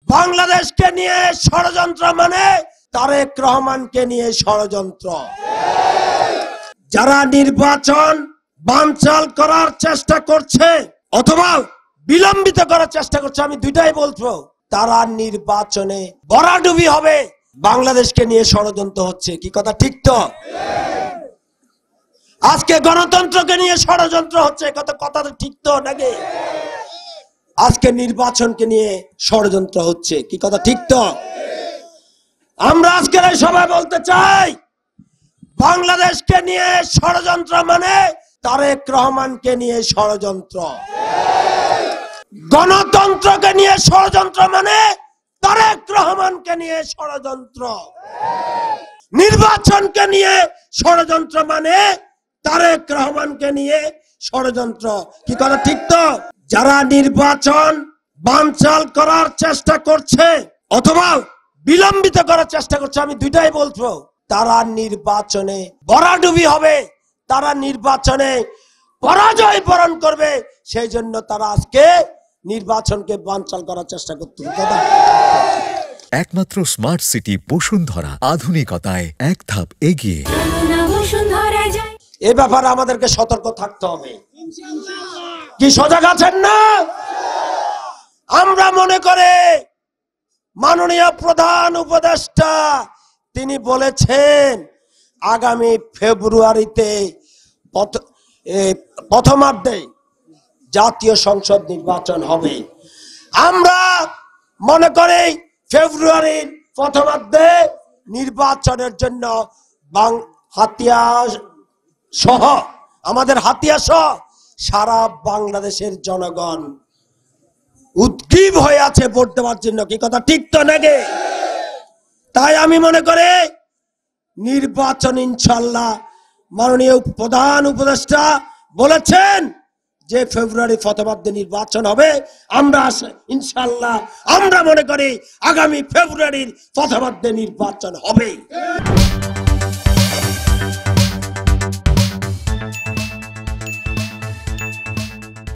বাংলাদেশকে নিয়ে ষড়যন্ত্র মানে তারেক রহমানকে নিয়ে ষড়যন্ত্র। যারা নির্বাচন বানচাল করার চেষ্টা করছে অথবা বিলম্বিত করার চেষ্টা করছে, আমি দুইটাই বলবো, তারা নির্বাচনে ভরাডুবি হবে। বাংলাদেশকে নিয়ে ষড়যন্ত্র হচ্ছে, কি কথা ঠিক তো? আজকে গণতন্ত্রকে নিয়ে ষড়যন্ত্র হচ্ছে, কথা ঠিক তো নাকি? আজকে নির্বাচনকে নিয়ে ষড়যন্ত্র হচ্ছে, কি কথা ঠিক তো? আমরা আজকের এই সভায় বলতে চাই, বাংলাদেশকে নিয়ে ষড়যন্ত্র মানে তারেক রহমানকে নিয়ে ষড়যন্ত্র। গণতন্ত্রকে নিয়ে ষড়যন্ত্র মানে তারেক রহমানকে নিয়ে ষড়যন্ত্র। নির্বাচনকে নিয়ে ষড়যন্ত্র মানে তারেক রহমানকে নিয়ে ষড়যন্ত্র, কি কথা ঠিক তো? যারা নির্বাচন বানচাল করার চেষ্টা করছে অথবা বিলম্বিত করার চেষ্টা করছে, আমি দুইটাই বলবো, তারা নির্বাচনে ভরাডুবি হবে, তারা নির্বাচনে পরাজয় বরণ করবে। সেই জন্য তারা আজকে নির্বাচনকে বানচাল করার চেষ্টা করতে। একমাত্র স্মার্ট সিটি বসুন্ধরা, আধুনিকতায় এক ধাপ এগিয়ে। এ ব্যাপারে আমাদেরকে সতর্ক থাকতে হবে। কি সজাগ আছেন না? আমরা মনে করে মাননীয় প্রধান উপদেষ্টা তিনি বলেছেন আগামী ফেব্রুয়ারিতে প্রথমার্ধে জাতীয় সংসদ নির্বাচন হবে। আমরা মনে করি ফেব্রুয়ারির প্রথমার্ধে নির্বাচনের জন্য হাতিয়ার সহ আমাদের হাতিয়ার সহ সারা বাংলাদেশের জনগণ উদ্গ্রীব হয়ে আছে ভোট দেওয়ার জন্য, কি কথা ঠিক তো নাকি? তাই আমি মনে করি নির্বাচন ইনশাল্লাহ মাননীয় প্রধান উপদেষ্টা বলেছেন যে ফেব্রুয়ারি প্রথমার্ধে নির্বাচন হবে। আমরা ইনশাল্লাহ আমরা মনে করি আগামী ফেব্রুয়ারির প্রথমার্ধে নির্বাচন হবে।